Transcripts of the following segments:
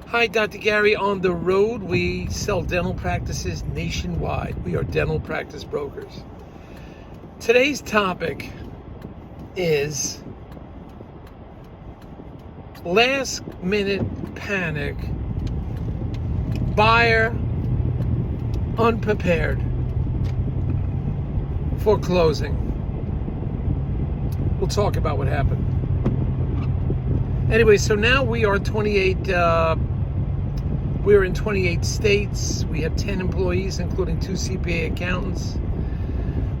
Hi, Dr. Gary on the road. We sell dental practices nationwide. We are dental practice brokers. Today's topic is last minute panic, buyer unprepared for closing. We'll talk about what happened. Anyway, so now we are 28. We're in 28 states. We have 10 employees, including 2 CPA accountants.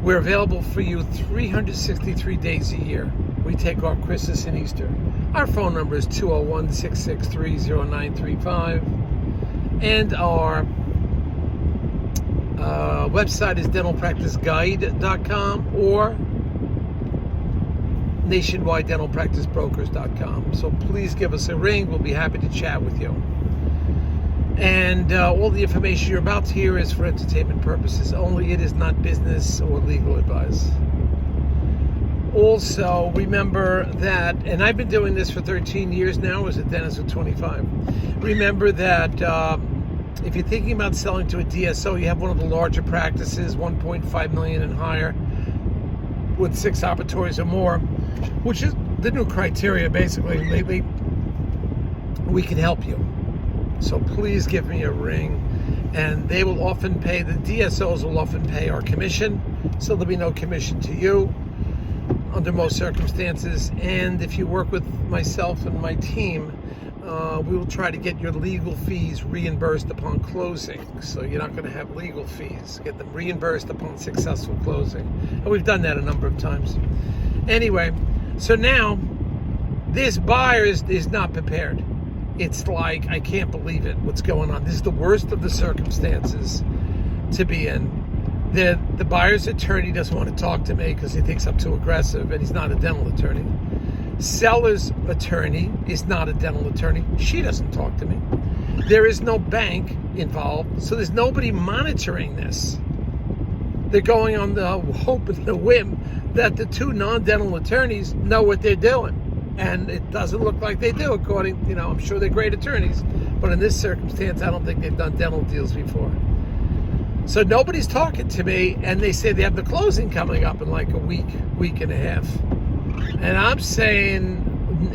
We're available for you 363 days a year. We take off Christmas and Easter. Our phone number is 201-663-0935. And our website is dentalpracticeguide.com or nationwidedentalpracticebrokers.com. So please give us a ring. We'll be happy to chat with you. And all the information you're about to hear is for entertainment purposes only. It is not business or legal advice. Also, remember that, and I've been doing this for 13 years now as a dentist for 25. Remember that if you're thinking about selling to a DSO, you have one of the larger practices, 1.5 million and higher, with 6 operatories or more, which is the new criteria basically lately, we can help you. So please give me a ring, and they will often pay, the DSOs will often pay our commission, so there'll be no commission to you under most circumstances. And if you work with myself and my team, we will try to get your legal fees reimbursed upon closing. So you're not going to have legal fees. Get them reimbursed upon successful closing. And we've done that a number of times. Anyway, so now this buyer is not prepared. It's like, I can't believe it, what's going on. This is the worst of the circumstances to be in. The buyer's attorney doesn't want to talk to me because he thinks I'm too aggressive, and he's not a dental attorney. Seller's attorney is not a dental attorney. She doesn't talk to me. There is no bank involved, so there's nobody monitoring this. They're going on the hope and the whim that the 2 non-dental attorneys know what they're doing. And it doesn't look like they do, according, I'm sure they're great attorneys, but in this circumstance, I don't think they've done dental deals before. So nobody's talking to me, and they say they have the closing coming up in like a week and a half. And I'm saying,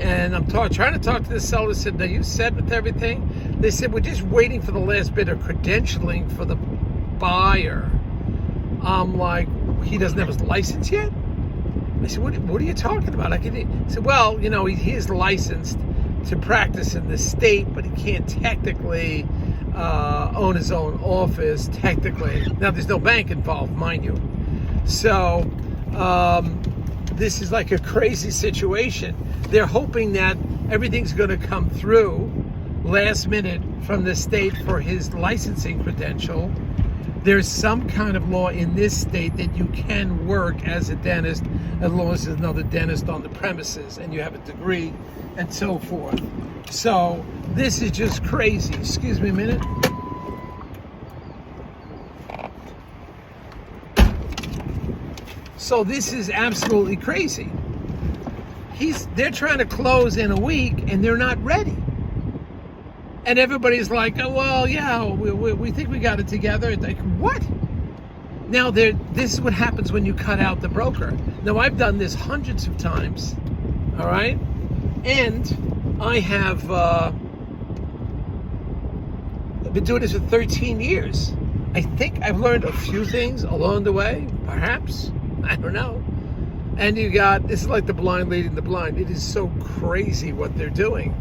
and I'm trying to talk to the seller, said, "Now you set with everything?" They said, "We're just waiting for the last bit of credentialing for the buyer." I'm like, he doesn't have his license yet? I said, what are you talking about? He said, well, he is licensed to practice in the state, but he can't technically own his own office, technically. Now, there's no bank involved, mind you. So this is like a crazy situation. They're hoping that everything's going to come through last minute from the state for his licensing credential. There's some kind of law in this state that you can work as a dentist as long as there's another dentist on the premises and you have a degree and so forth. So this is just crazy. Excuse me a minute. So this is absolutely crazy. They're trying to close in a week and they're not ready. And everybody's like, oh, well, yeah, we think we got it together. It's like, what? Now, this is what happens when you cut out the broker. Now, I've done this hundreds of times, all right? And I have been doing this for 13 years. I think I've learned a few things along the way, perhaps. I don't know. And this is like the blind leading the blind. It is so crazy what they're doing.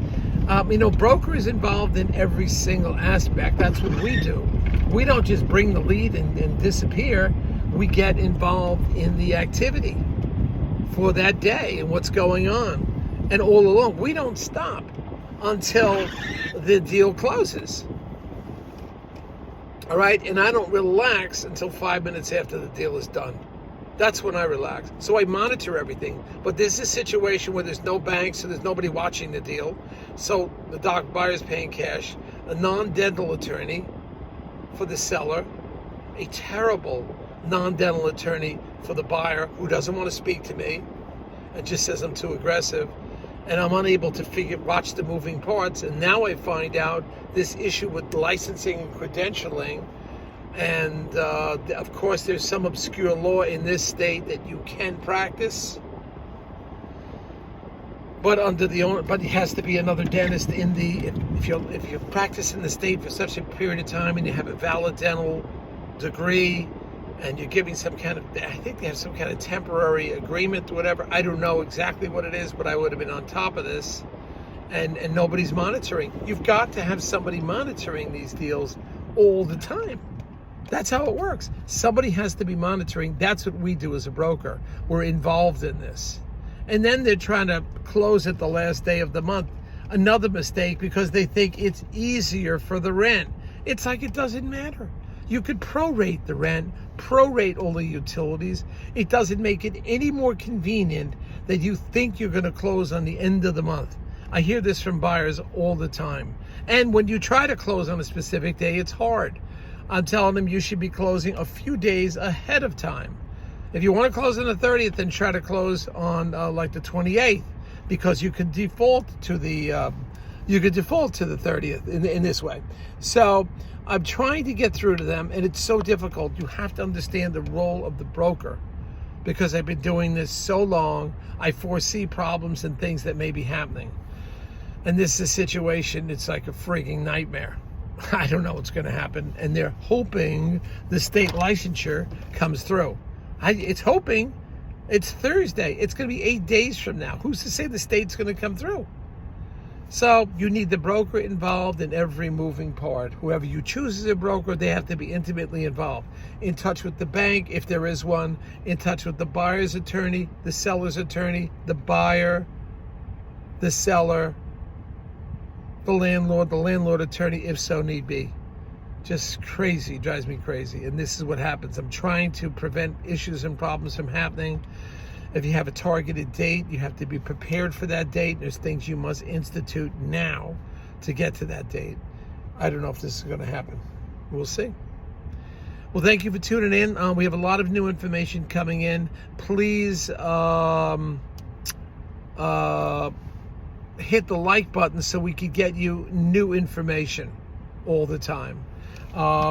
Broker is involved in every single aspect. That's what we do. We don't just bring the lead and disappear. We get involved in the activity for that day and what's going on. And all along, we don't stop until the deal closes. All right? And I don't relax until 5 minutes after the deal is done. That's when I relax. So I monitor everything. But this is a situation where there's no bank, so there's nobody watching the deal. So the buyer's paying cash, a non-dental attorney for the seller, a terrible non-dental attorney for the buyer who doesn't want to speak to me and just says I'm too aggressive, and I'm unable to watch the moving parts. And now I find out this issue with licensing and credentialing. And of course, there's some obscure law in this state that you can practice, but but it has to be another dentist in the. If you practice in the state for such a period of time and you have a valid dental degree, and you're giving some kind of, I think they have some kind of temporary agreement or whatever. I don't know exactly what it is, but I would have been on top of this, and nobody's monitoring. You've got to have somebody monitoring these deals all the time. That's how it works. Somebody has to be monitoring. That's what we do as a broker. We're involved in this. And then they're trying to close at the last day of the month. Another mistake, because they think it's easier for the rent. It's like it doesn't matter. You could prorate the rent, prorate all the utilities. It doesn't make it any more convenient that you think you're going to close on the end of the month. I hear this from buyers all the time. And when you try to close on a specific day, it's hard. I'm telling them you should be closing a few days ahead of time. If you want to close on the 30th, then try to close on like the 28th, because you could default to the 30th in this way. So I'm trying to get through to them, and it's so difficult. You have to understand the role of the broker, because I've been doing this so long. I foresee problems and things that may be happening. And this is a situation, it's like a frigging nightmare. I don't know what's going to happen, and they're hoping the state licensure comes through. It's hoping. It's Thursday. It's going to be 8 days from now. Who's to say the state's going to come through? So you need the broker involved in every moving part. Whoever you choose as a broker, they have to be intimately involved. In touch with the bank, if there is one. In touch with the buyer's attorney, the seller's attorney, the buyer, the seller, the landlord attorney, if so need be. Just crazy, drives me crazy. And this is what happens. I'm trying to prevent issues and problems from happening. If you have a targeted date, you have to be prepared for that date. There's things you must institute now to get to that date. I don't know if this is going to happen. We'll see. Well, thank you for tuning in. We have a lot of new information coming in. Please hit the like button so we can get you new information all the time.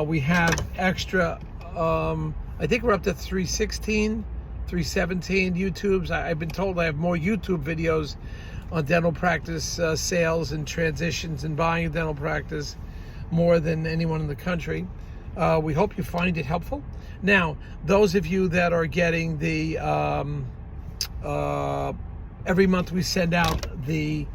We have extra, I think we're up to 316, 317 YouTubes. I've been told I have more YouTube videos on dental practice sales and transitions and buying a dental practice, more than anyone in the country. We hope you find it helpful. Now, those of you that are getting the, every month we send out the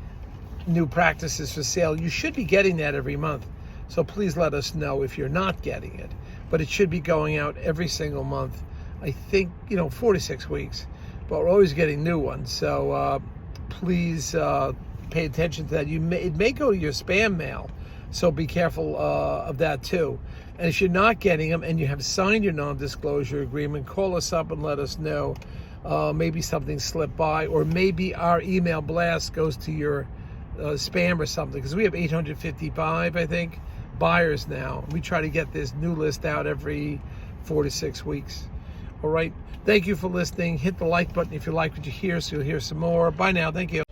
new practices for sale. You should be getting that every month. So please let us know if you're not getting it. But it should be going out every single month. I think, 4 to 6 weeks. But we're always getting new ones. So please pay attention to that. It may go to your spam mail. So be careful of that too. And if you're not getting them and you have signed your non-disclosure agreement, call us up and let us know. Maybe something slipped by, or maybe our email blast goes to your spam or something, because we have 855, I think, buyers now. We try to get this new list out every 4 to 6 weeks. All right. Thank you for listening. Hit the like button if you like what you hear, so you'll hear some more. Bye now. Thank you.